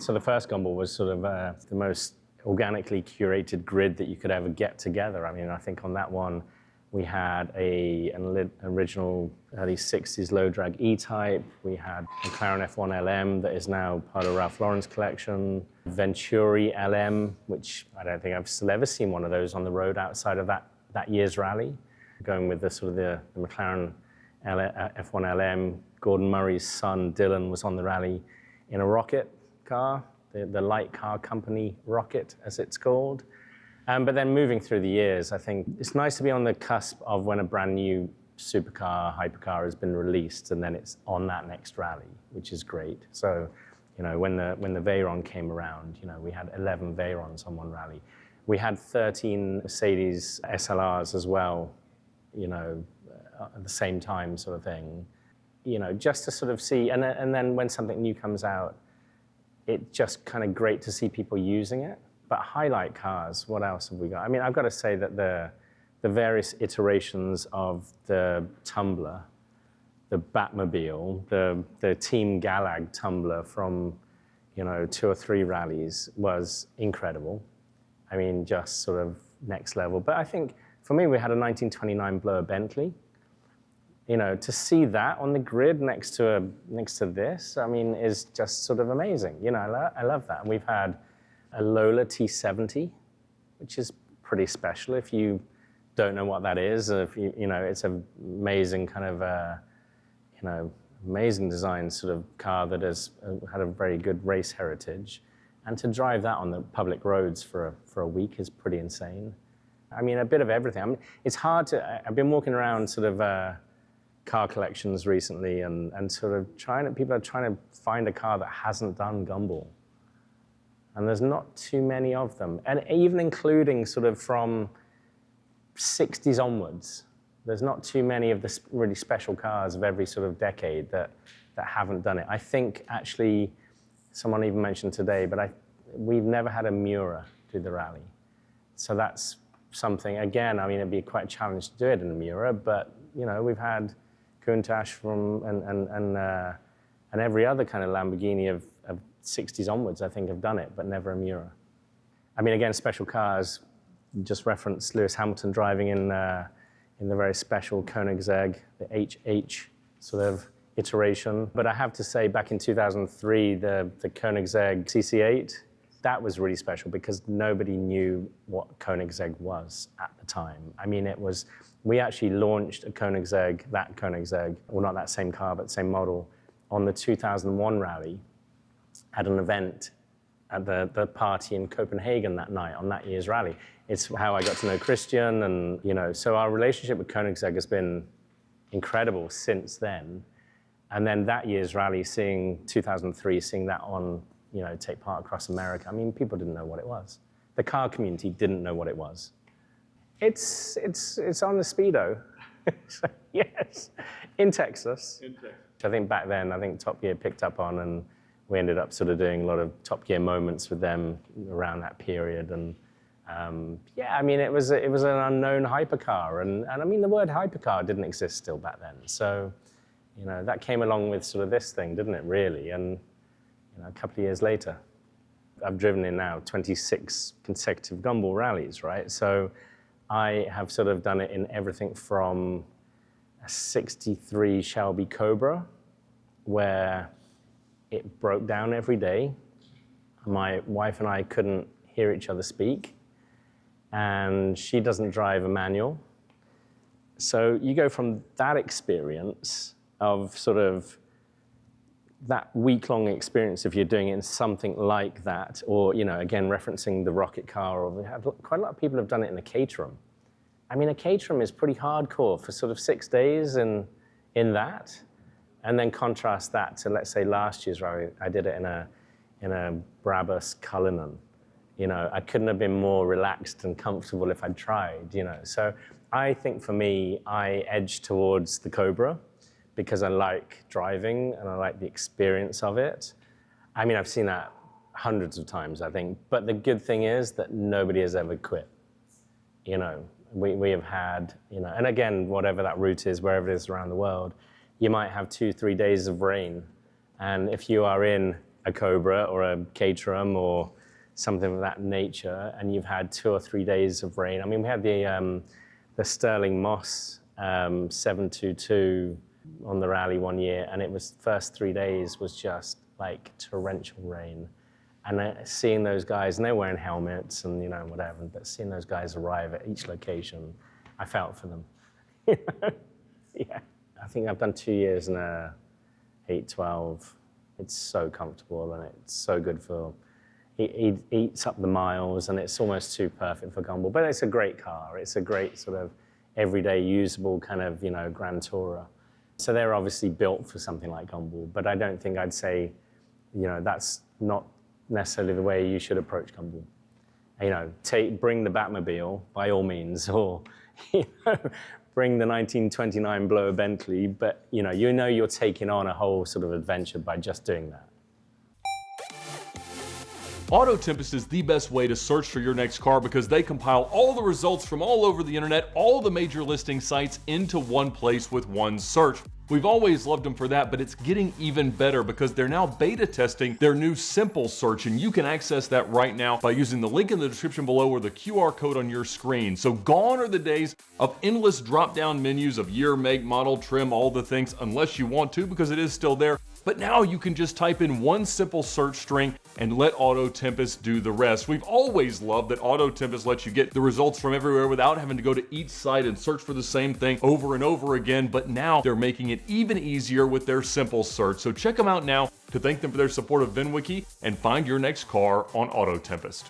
So the first Gumball was sort of the most organically curated grid that you could ever get together. I mean, I think on that one, we had an original early 60s low drag E-Type. We had McLaren F1 LM that is now part of Ralph Lauren's collection. Venturi LM, which I don't think I've still ever seen one of those on the road outside of that year's rally. Going with the sort of the McLaren F1 LM, Gordon Murray's son Dylan was on the rally in a rocket car, the light car company rocket, as it's called. But then moving through the years, I think it's nice to be on the cusp of when a brand new supercar, hypercar has been released, and then it's on that next rally, which is great. So, you know, when the Veyron came around, you know, we had 11 Veyrons on one rally. We had 13 Mercedes SLRs as well, you know, at the same time sort of thing. You know, just to sort of see, and then when something new comes out, it's just kind of great to see people using it. But highlight cars, what else have we got? I mean, I've got to say that the various iterations of the Tumbler, the Batmobile, the Team Galag Tumbler from, you know, 2 or 3 rallies was incredible. I mean, just sort of next level. But I think, for me, we had a 1929 Blower Bentley. You know, to see that on the grid next to this, I mean, is just sort of amazing. You know, I love that. And we've had a Lola T70, which is pretty special if you don't know what that is. If you know, it's an amazing kind of, you know, amazing design sort of car that has had a very good race heritage. And to drive that on the public roads for a week is pretty insane. I mean, a bit of everything. I mean, it's hard to, I've been walking around sort of car collections recently and sort of people are trying to find a car that hasn't done Gumball. And there's not too many of them. And even including sort of from 60s onwards, there's not too many of the really special cars of every sort of decade that haven't done it. I think actually, someone even mentioned today, but we've never had a Miura do the rally. So that's something, again, I mean, it'd be quite a challenge to do it in a Miura, but you know, we've had Countach from and every other kind of Lamborghini of 60s onwards, I think, have done it, but never a Miura. I mean, again, special cars, just referenced Lewis Hamilton driving in the very special Koenigsegg, the HH sort of iteration. But I have to say, back in 2003, the Koenigsegg CC8, that was really special because nobody knew what Koenigsegg was at the time. I mean, we actually launched a Koenigsegg, well, not that same car, but same model, on the 2001 rally at an event at the party in Copenhagen that night on that year's rally. It's how I got to know Christian, and you know, so our relationship with Koenigsegg has been incredible since then. And then that year's rally, 2003, seeing that on, you know, take part across America. I mean, people didn't know what it was. The car community didn't know what it was. It's on the Speedo. Yes, in Texas. I think back then, Top Gear picked up on, and we ended up sort of doing a lot of Top Gear moments with them around that period. And yeah, I mean, it was an unknown hypercar, and I mean, the word hypercar didn't exist still back then. So, you know, that came along with sort of this thing, didn't it, really? And you know, a couple of years later, I've driven in now 26 consecutive Gumball rallies, right? So I have sort of done it in everything from a 63 Shelby Cobra, where it broke down every day. My wife and I couldn't hear each other speak, and she doesn't drive a manual. So you go from that experience of sort of that week-long experience, if you're doing it in something like that, or, you know, again, referencing the rocket car, or quite a lot of people have done it in a Caterham. I mean, a Caterham is pretty hardcore for sort of 6 days in that, and then contrast that to, let's say, last year's rally. I did it in a Brabus Cullinan. You know, I couldn't have been more relaxed and comfortable if I'd tried, you know. So I think for me, I edge towards the Cobra because I like driving and I like the experience of it. I mean, I've seen that hundreds of times, I think. But the good thing is that nobody has ever quit. You know, we have had, you know, and again, whatever that route is, wherever it is around the world, you might have 2-3 days of rain. And if you are in a Cobra or a Caterham or something of that nature, and you've had 2 or 3 days of rain. I mean, we had the Sterling Moss 722 on the rally one year, and it was first 3 days was just like torrential rain. And seeing those guys, and they're wearing helmets and whatever, but seeing those guys arrive at each location, I felt for them. Yeah. I think I've done 2 years in a 812. It's so comfortable and it's so good for, it eats up the miles and it's almost too perfect for Gumball. But it's a great car. It's a great sort of everyday usable kind of, Grand Tourer. So they're obviously built for something like Gumball, but I don't think I'd say, that's not necessarily the way you should approach Gumball. Bring the Batmobile by all means, or bring the 1929 Blower Bentley, but you're taking on a whole sort of adventure by just doing that. Auto Tempest is the best way to search for your next car because they compile all the results from all over the internet, all the major listing sites into one place with one search. We've always loved them for that, but it's getting even better because they're now beta testing their new simple search, and you can access that right now by using the link in the description below or the QR code on your screen. So gone are the days of endless drop-down menus of year, make, model, trim, all the things, unless you want to, because it is still there. But now you can just type in one simple search string and let Auto Tempest do the rest. We've always loved that Auto Tempest lets you get the results from everywhere without having to go to each site and search for the same thing over and over again, but now they're making it even easier with their simple search. So check them out now to thank them for their support of VINwiki and find your next car on Auto Tempest.